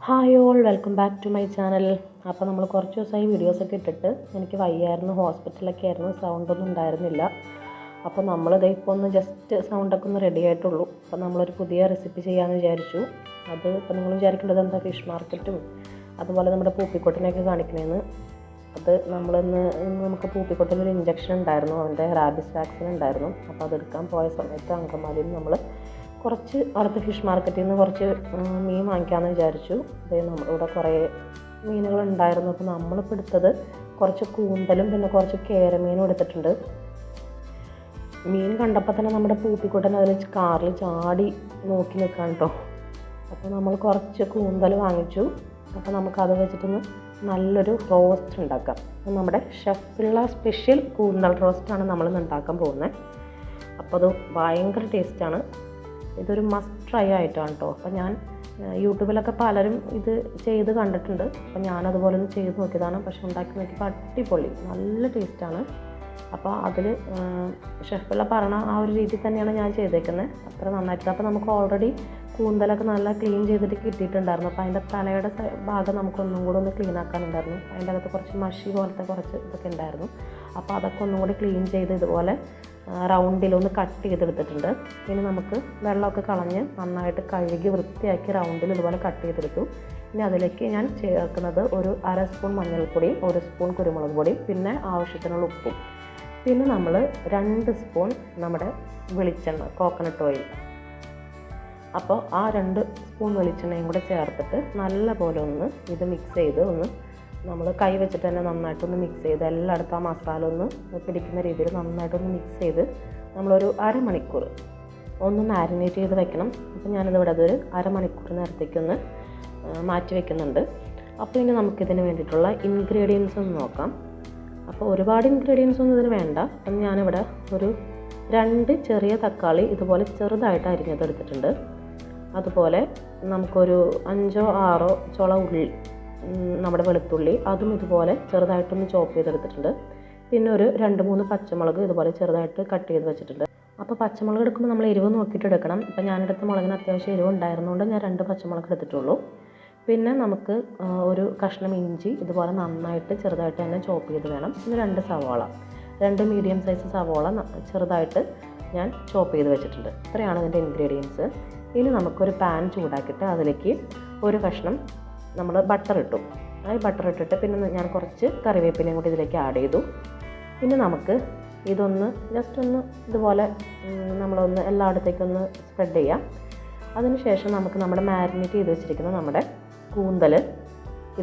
Hi all, welcome back to my channel. അപ്പോൾ നമ്മൾ കുറച്ച് ദിവസമായി വീഡിയോസൊക്കെ ഇട്ടിട്ട് എനിക്ക് വയ്യായിരുന്നു, ഹോസ്പിറ്റലൊക്കെ ആയിരുന്നു, സൗണ്ടൊന്നും ഉണ്ടായിരുന്നില്ല. അപ്പോൾ നമ്മളിത് ഇപ്പോൾ ഒന്ന് ജസ്റ്റ് സൗണ്ടൊക്കെ ഒന്ന് റെഡി ആയിട്ടുള്ളൂ. അപ്പോൾ നമ്മളൊരു പുതിയ റെസിപ്പി ചെയ്യാമെന്ന് വിചാരിച്ചു. അത് ഇപ്പോൾ നിങ്ങൾ വിചാരിക്കേണ്ടത് എന്താ, ഫിഷ് മാർക്കറ്റും അതുപോലെ നമ്മുടെ പൂപ്പിക്കൊട്ടിനെയൊക്കെ കാണിക്കണേന്ന്. അത് നമുക്ക് പൂപ്പിക്കൊട്ടിനൊരു ഇഞ്ചക്ഷൻ ഉണ്ടായിരുന്നു, അവൻ്റെ റാബിസ് വാക്സിൻ ഉണ്ടായിരുന്നു. അപ്പോൾ അതെടുക്കാൻ പോയ സമയത്ത് അങ്കമാലിയിൽ നമ്മൾ കുറച്ച് അടുത്ത ഫിഷ് മാർക്കറ്റിൽ നിന്ന് കുറച്ച് മീൻ വാങ്ങിക്കാമെന്ന് വിചാരിച്ചു. നമ്മളിവിടെ കുറേ മീനുകളുണ്ടായിരുന്നു. അപ്പോൾ നമ്മളിപ്പോൾ എടുത്തത് കുറച്ച് കൂന്തലും പിന്നെ കുറച്ച് കേരമീനും എടുത്തിട്ടുണ്ട്. മീൻ കണ്ടപ്പോൾ തന്നെ നമ്മുടെ പൂപ്പിക്കുട്ടൻ അതിൽ കാറിൽ ചാടി നോക്കി നിൽക്കാൻ കേട്ടോ. അപ്പോൾ നമ്മൾ കുറച്ച് കൂന്തൽ വാങ്ങിച്ചു. അപ്പോൾ നമുക്കത് വെച്ചിട്ടൊന്ന് നല്ലൊരു റോസ്റ്റ് ഉണ്ടാക്കാം. നമ്മുടെ ഷെഫുള്ള സ്പെഷ്യൽ കൂന്തൽ റോസ്റ്റാണ് നമ്മളിന്ന് ഉണ്ടാക്കാൻ പോകുന്നത്. അപ്പോൾ അത് ഭയങ്കര ടേസ്റ്റാണ്. ഇതൊരു മസ്റ്റ് ട്രൈ ആയിട്ടാണ് കേട്ടോ. അപ്പോൾ ഞാൻ യൂട്യൂബിലൊക്കെ പലരും ഇത് ചെയ്ത് കണ്ടിട്ടുണ്ട്. അപ്പോൾ ഞാനതുപോലെ ഒന്ന് ചെയ്ത് നോക്കിയതാണ്. പക്ഷെ ഉണ്ടാക്കി നോക്കിയപ്പോൾ അടിപൊളി, നല്ല ടേസ്റ്റാണ്. അപ്പോൾ അതിൽ ഷെഫുള്ള പറഞ്ഞ ആ ഒരു രീതിയിൽ തന്നെയാണ് ഞാൻ ചെയ്തേക്കുന്നത്. അത്ര നന്നായിട്ട്. അപ്പോൾ നമുക്ക് ഓൾറെഡി കൂന്തലൊക്കെ നല്ല ക്ലീൻ ചെയ്തിട്ട് കിട്ടിയിട്ടുണ്ടായിരുന്നു. അപ്പോൾ അതിൻ്റെ തലയുടെ ഭാഗം നമുക്കൊന്നും കൂടെ ഒന്ന് ക്ലീൻ ആക്കാനുണ്ടായിരുന്നു. അതിൻ്റെ അകത്ത് കുറച്ച് മഷി പോലത്തെ കുറച്ച് ഇതൊക്കെ ഉണ്ടായിരുന്നു. അപ്പോൾ അതൊക്കെ ഒന്നും കൂടി ക്ലീൻ ചെയ്ത് ഇതുപോലെ റൗണ്ടിലൊന്ന് കട്ട് ചെയ്തെടുത്തിട്ടുണ്ട്. ഇനി നമുക്ക് വെള്ളമൊക്കെ കളഞ്ഞ് നന്നായിട്ട് കഴുകി വൃത്തിയാക്കി റൗണ്ടിൽ ഇതുപോലെ കട്ട് ചെയ്തെടുത്തു. ഇനി അതിലേക്ക് ഞാൻ ചേർക്കുന്നത് ഒരു 1/2 സ്പൂൺ മഞ്ഞൾപ്പൊടിയും 1 സ്പൂൺ കുരുമുളക് പൊടിയും പിന്നെ ആവശ്യത്തിനുള്ള ഉപ്പും, പിന്നെ നമ്മൾ 2 സ്പൂൺ നമ്മുടെ വെളിച്ചെണ്ണ, കോക്കനട്ട് ഓയിൽ. അപ്പോൾ ആ 2 സ്പൂൺ വെളിച്ചെണ്ണയും കൂടെ ചേർത്തിട്ട് നല്ലപോലെ ഒന്ന് ഇത് മിക്സ് ചെയ്ത് നമ്മൾ കൈ വെച്ചിട്ട് തന്നെ നന്നായിട്ടൊന്ന് മിക്സ് ചെയ്ത് എല്ലായിടത്തും ആ മസാല ഒന്ന് പിടിക്കുന്ന രീതിയിൽ നന്നായിട്ടൊന്ന് മിക്സ് ചെയ്ത് നമ്മളൊരു അരമണിക്കൂർ ഒന്ന് മാരിനേറ്റ് ചെയ്ത് വെക്കണം. അപ്പോൾ ഞാനിതിവിടെ അതൊരു അരമണിക്കൂർ നേരത്തേക്കൊന്ന് മാറ്റി വെക്കുന്നുണ്ട്. അപ്പോൾ ഇനി നമുക്കിതിന് വേണ്ടിയിട്ടുള്ള ഇൻഗ്രീഡിയൻസ് ഒന്ന് നോക്കാം. അപ്പോൾ ഒരുപാട് ഇൻഗ്രീഡിയൻസ് ഒന്നും ഇതിന് വേണ്ട. അപ്പം ഞാനിവിടെ ഒരു 2 ചെറിയ തക്കാളി ഇതുപോലെ ചെറുതായിട്ട് അരിഞ്ഞതെടുത്തിട്ടുണ്ട്. അതുപോലെ നമുക്കൊരു 5 or 6 ചുള ഉള്ളി, നമ്മുടെ വെളുത്തുള്ളി, അതും ഇതുപോലെ ചെറുതായിട്ടൊന്ന് ചോപ്പ് ചെയ്തെടുത്തിട്ടുണ്ട്. പിന്നെ ഒരു 2-3 പച്ചമുളക് ഇതുപോലെ ചെറുതായിട്ട് കട്ട് ചെയ്ത് വെച്ചിട്ടുണ്ട്. അപ്പോൾ പച്ചമുളക് എടുക്കുമ്പോൾ നമ്മൾ എരിവ് നോക്കിയിട്ട് എടുക്കണം. അപ്പോൾ ഞാനെടുത്ത മുളകിന് അത്യാവശ്യം എരിവ് ഉണ്ടായിരുന്നുകൊണ്ട് ഞാൻ 2 പച്ചമുളക് എടുത്തിട്ടുള്ളൂ. പിന്നെ നമുക്ക് ഒരു കഷ്ണം ഇഞ്ചി ഇതുപോലെ നന്നായിട്ട് ചെറുതായിട്ട് തന്നെ ചോപ്പ് ചെയ്ത് വേണം. പിന്നെ 2 സവാള, 2 മീഡിയം സൈസ് സവാള ചെറുതായിട്ട് ഞാൻ ചോപ്പ് ചെയ്ത് വെച്ചിട്ടുണ്ട്. ഇത്രയാണ് ഇതിൻ്റെ ഇൻഗ്രീഡിയൻസ്. ഇനി നമുക്കൊരു പാൻ ചൂടാക്കിയിട്ട് അതിലേക്ക് ഒരു കഷ്ണം നമ്മൾ ബട്ടർ ഇട്ടു. ആ ബട്ടർ ഇട്ടിട്ട് പിന്നെ ഞാൻ കുറച്ച് കറിവേപ്പിലയും കൂടി ഇതിലേക്ക് ആഡ് ചെയ്തു. പിന്നെ നമുക്ക് ഇതൊന്ന് ജസ്റ്റ് ഒന്ന് ഇതുപോലെ നമ്മളൊന്ന് എല്ലായിടത്തേക്കൊന്ന് സ്പ്രെഡ് ചെയ്യാം. അതിനുശേഷം നമുക്ക് നമ്മുടെ മാരിനേറ്റ് ചെയ്ത് വെച്ചിരിക്കുന്ന നമ്മുടെ കൂന്തൽ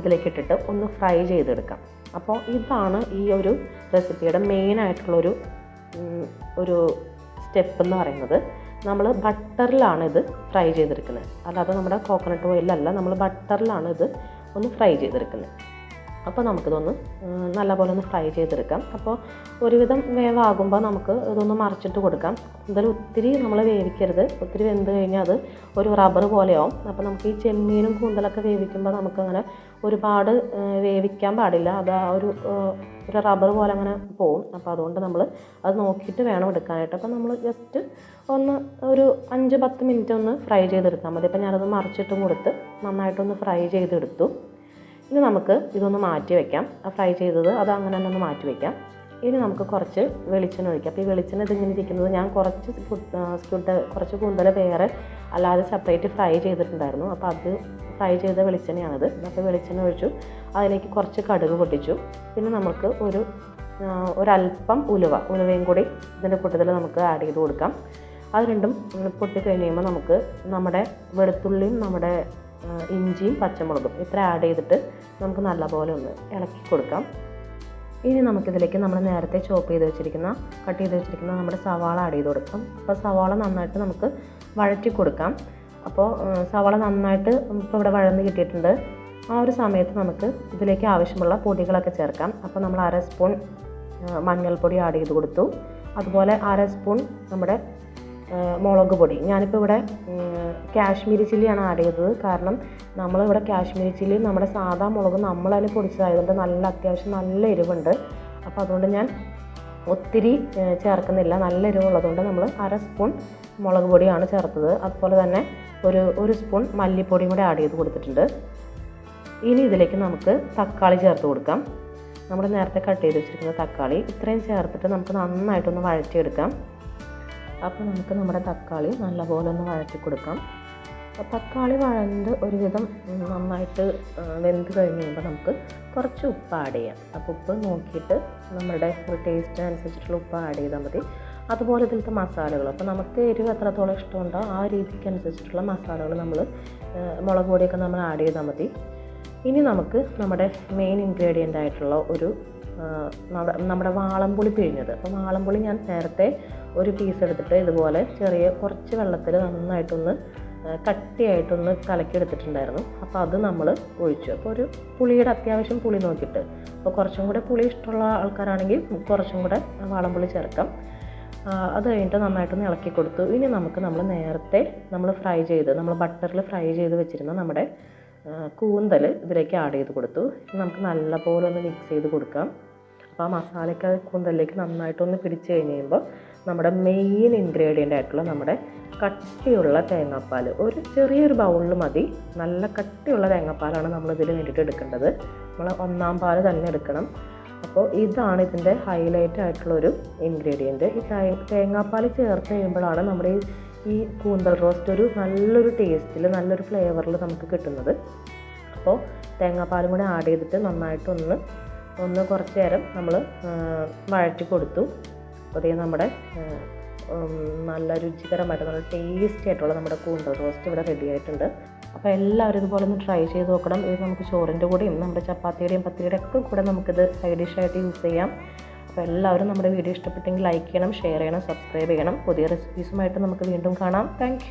ഇതിലേക്ക് ഇട്ടിട്ട് ഒന്ന് ഫ്രൈ ചെയ്തെടുക്കാം. അപ്പോൾ ഇതാണ് ഈ ഒരു റെസിപ്പിയുടെ മെയിനായിട്ടുള്ളൊരു സ്റ്റെപ്പ് എന്ന് പറയുന്നത്. നമ്മൾ ബട്ടറിലാണ് ഇത് ഫ്രൈ ചെയ്തെടുക്കുന്നത്, അല്ലാതെ നമ്മുടെ കോക്കനട്ട് ഓയിലല്ല. നമ്മൾ ബട്ടറിലാണ് ഇത് ഒന്ന് ഫ്രൈ ചെയ്തെടുക്കുന്നത്. അപ്പോൾ നമുക്കിതൊന്ന് നല്ലപോലെ ഒന്ന് ഫ്രൈ ചെയ്തെടുക്കാം. അപ്പോൾ ഒരുവിധം വേവാകുമ്പോൾ നമുക്ക് ഇതൊന്ന് മറിച്ചിട്ട് കൊടുക്കാം. എന്തായാലും ഒത്തിരി നമ്മൾ വേവിക്കരുത്. ഒത്തിരി വെന്ത് കഴിഞ്ഞാൽ അത് ഒരു റബ്ബർ പോലെയാവും. അപ്പോൾ നമുക്ക് ഈ ചെമ്മീനും കൂന്തലൊക്കെ വേവിക്കുമ്പോൾ നമുക്കങ്ങനെ ഒരുപാട് വേവിക്കാൻ പാടില്ല. അത് ആ ഒരു റബ്ബർ പോലെ അങ്ങനെ പോവും. അപ്പോൾ അതുകൊണ്ട് നമ്മൾ അത് നോക്കിയിട്ട് വേണം എടുക്കാനായിട്ട്. അപ്പോൾ നമ്മൾ ജസ്റ്റ് ഒരു 5-10 മിനിറ്റ് ഒന്ന് ഫ്രൈ ചെയ്തെടുത്താൽ മതി. അപ്പോൾ ഞാനത് മറിച്ചിട്ടും കൊടുത്ത് നന്നായിട്ടൊന്ന് ഫ്രൈ ചെയ്തെടുത്തു. ഇനി നമുക്ക് ഇതൊന്ന് മാറ്റി വയ്ക്കാം. ആ ഫ്രൈ ചെയ്തത് അത് അങ്ങനെ തന്നെ ഒന്ന് മാറ്റി വയ്ക്കാം. ഇനി നമുക്ക് കുറച്ച് വെളിച്ചെണ്ണ ഒഴിക്കാം. അപ്പോൾ ഈ വെളിച്ചെണ്ണ ഇതിങ്ങനെ ഇരിക്കുന്നത് ഞാൻ കുറച്ച് കൂന്തൽ വേറെ അല്ലാതെ സെപ്പറേറ്റ് ഫ്രൈ ചെയ്തിട്ടുണ്ടായിരുന്നു. അപ്പോൾ അത് ഫ്രൈ ചെയ്ത വെളിച്ചെണ്ണയാണിത്. അപ്പോൾ വെളിച്ചെണ്ണ ഒഴിച്ചു, അതിലേക്ക് കുറച്ച് കടുക് പൊട്ടിച്ചു. പിന്നെ നമുക്ക് ഒരല്പം ഉലുവയും കൂടി ഇതിൻ്റെ കൂട്ടത്തിൽ നമുക്ക് ആഡ് ചെയ്ത് കൊടുക്കാം. അത് രണ്ടും പൊട്ടി കഴിയുമ്പോൾ നമുക്ക് നമ്മുടെ വെളുത്തുള്ളിയും നമ്മുടെ ഇഞ്ചിയും പച്ചമുളകും ഇത്ര ആഡ് ചെയ്തിട്ട് നമുക്ക് നല്ലപോലെ ഒന്ന് ഇളക്കി കൊടുക്കാം. ഇനി നമുക്കിതിലേക്ക് നമ്മൾ നേരത്തെ കട്ട് ചെയ്ത് വെച്ചിരിക്കുന്ന നമ്മുടെ സവാള ആഡ് ചെയ്ത് കൊടുക്കാം. അപ്പോൾ സവാള നന്നായിട്ട് നമുക്ക് വഴറ്റി കൊടുക്കാം. അപ്പോൾ സവാള നന്നായിട്ട് ഇപ്പോൾ ഇവിടെ വഴന്ന് കിട്ടിയിട്ടുണ്ട്. ആ ഒരു സമയത്ത് നമുക്ക് ഇതിലേക്ക് ആവശ്യമുള്ള പൊടികളൊക്കെ ചേർക്കാം. അപ്പോൾ നമ്മൾ 1/2 സ്പൂൺ മഞ്ഞൾപ്പൊടി ആഡ് ചെയ്ത് കൊടുത്തു. അതുപോലെ 1/2 സ്പൂൺ നമ്മുടെ മുളക് പൊടി. ഞാനിപ്പോൾ ഇവിടെ കാശ്മീരി ചില്ലിയാണ് ആഡ് ചെയ്തത്. കാരണം നമ്മളിവിടെ കാശ്മീരി ചില്ലി നമ്മുടെ സാധാ മുളക് നമ്മളതിൽ പൊടിച്ചതായതുകൊണ്ട് അത്യാവശ്യം നല്ല എരിവുണ്ട്. അപ്പോൾ അതുകൊണ്ട് ഞാൻ ഒത്തിരി ചേർക്കുന്നില്ല. നല്ല എരിവുള്ളതുകൊണ്ട് നമ്മൾ 1/2 സ്പൂൺ മുളക് പൊടിയാണ് ചേർത്തത്. അതുപോലെ തന്നെ ഒരു സ്പൂൺ മല്ലിപ്പൊടിയും കൂടി ആഡ് ചെയ്ത് കൊടുത്തിട്ടുണ്ട്. ഇനി ഇതിലേക്ക് നമുക്ക് തക്കാളി ചേർത്ത് കൊടുക്കാം. നമ്മൾ നേരത്തെ കട്ട് ചെയ്ത് വെച്ചിരിക്കുന്ന തക്കാളി ഇത്രയും ചേർത്തിട്ട് നമുക്ക് നന്നായിട്ടൊന്ന് വഴറ്റിയെടുക്കാം. അപ്പോൾ നമുക്ക് നമ്മുടെ തക്കാളി നല്ലപോലെ ഒന്ന് വഴറ്റി കൊടുക്കാം. അപ്പോൾ തക്കാളി വഴണ്ട് ഒരുവിധം നന്നായിട്ട് വെന്ത് കഴിഞ്ഞ് കഴിയുമ്പോൾ നമുക്ക് കുറച്ച് ഉപ്പ് ആഡ് ചെയ്യാം. അപ്പോൾ ഉപ്പ് നോക്കിയിട്ട് നമ്മുടെ ഒരു ടേസ്റ്റിനനുസരിച്ചിട്ടുള്ള ഉപ്പ് ആഡ് ചെയ്താൽ മതി. അതുപോലെ ഇതിലത്തെ മസാലകൾ, അപ്പോൾ നമുക്ക് എരിവ് എത്രത്തോളം ഇഷ്ടമുണ്ടോ ആ രീതിക്ക് അനുസരിച്ചിട്ടുള്ള മസാലകൾ നമ്മൾ മുളക് പൊടിയൊക്കെ നമ്മൾ ആഡ് ചെയ്താൽ മതി. ഇനി നമുക്ക് നമ്മുടെ മെയിൻ ഇൻഗ്രീഡിയൻ്റ് ആയിട്ടുള്ള ഒരു നമ്മുടെ വാളംപുളി പിഴിഞ്ഞത്. അപ്പോൾ വാളംപുളി ഞാൻ നേരത്തെ ഒരു പീസ് എടുത്തിട്ട് ഇതുപോലെ ചെറിയ കുറച്ച് വെള്ളത്തിൽ നന്നായിട്ടൊന്ന് കട്ടിയായിട്ടൊന്ന് കലക്കിയെടുത്തിട്ടുണ്ടായിരുന്നു. അപ്പോൾ അത് നമ്മൾ ഒഴിച്ചു. അപ്പോൾ ഒരു പുളിയുടെ അത്യാവശ്യം പുളി നോക്കിയിട്ട്, അപ്പോൾ കുറച്ചും കൂടെ പുളി ഇഷ്ടമുള്ള ആൾക്കാരാണെങ്കിൽ കുറച്ചും കൂടെ വാളംപുളി ചേർക്കാം. അത് കഴിഞ്ഞിട്ട് നന്നായിട്ടൊന്ന് ഇളക്കി കൊടുത്തു. ഇനി നമ്മൾ നേരത്തെ നമ്മൾ ബട്ടറിൽ ഫ്രൈ ചെയ്ത് വെച്ചിരുന്ന നമ്മുടെ കൂന്തൽ ഇതിലേക്ക് ആഡ് ചെയ്ത് കൊടുത്തു. നമുക്ക് നല്ലപോലെ ഒന്ന് മിക്സ് ചെയ്ത് കൊടുക്കാം. അപ്പോൾ ആ മസാലയ്ക്ക് കൂന്തലിലേക്ക് നന്നായിട്ടൊന്ന് പിടിച്ച് കഴിഞ്ഞ് കഴിയുമ്പോൾ നമ്മുടെ മെയിൻ ഇൻഗ്രീഡിയൻ്റ് ആയിട്ടുള്ള നമ്മുടെ കട്ടിയുള്ള തേങ്ങാപ്പാൽ ഒരു ചെറിയൊരു ബൗളിൽ മതി. നല്ല കട്ടിയുള്ള തേങ്ങാപ്പാലാണ് നമ്മളിതിൽ വേണ്ടിയിട്ട് എടുക്കേണ്ടത്. നമ്മൾ 1-ാം പാൽ തന്നെ എടുക്കണം. അപ്പോൾ ഇതാണ് ഇതിൻ്റെ ഹൈലൈറ്റ് ആയിട്ടുള്ളൊരു ഇൻഗ്രീഡിയൻറ്റ്. ഈ തേങ്ങാപ്പാൽ ചേർത്ത് കഴിയുമ്പോഴാണ് നമ്മുടെ ഈ കൂന്തൽ റോസ്റ്റ് ഒരു നല്ലൊരു ടേസ്റ്റിൽ നല്ലൊരു ഫ്ലേവറിൽ നമുക്ക് കിട്ടുന്നത്. അപ്പോൾ തേങ്ങാപ്പാലും കൂടെ ആഡ് ചെയ്തിട്ട് നന്നായിട്ടൊന്ന് കുറച്ച് നേരം നമ്മൾ വഴറ്റി കൊടുത്തു. അതേ നമ്മുടെ നല്ല രുചികരമായിട്ട് നല്ല ടേസ്റ്റി ആയിട്ടുള്ള നമ്മുടെ കൂന്തൽ റോസ്റ്റ് ഇവിടെ റെഡി ആയിട്ടുണ്ട്. അപ്പോൾ എല്ലാവരും ഇതുപോലെ ഒന്ന് ട്രൈ ചെയ്ത് നോക്കണം. ഇത് നമുക്ക് ചോറിൻ്റെ കൂടെയും നമ്മുടെ ചപ്പാത്തിയുടെയും പത്തിരിയുടെ ഒക്കെ കൂടെ നമുക്കിത് സൈഡ് ഡിഷായിട്ട് യൂസ് ചെയ്യാം. അപ്പോൾ എല്ലാവരും നമ്മുടെ വീഡിയോ ഇഷ്ടപ്പെട്ടെങ്കിൽ ലൈക്ക് ചെയ്യണം, ഷെയർ ചെയ്യണം, സബ്സ്ക്രൈബ് ചെയ്യണം. പുതിയ റെസിപ്പീസുമായിട്ട് നമുക്ക് വീണ്ടും കാണാം. താങ്ക്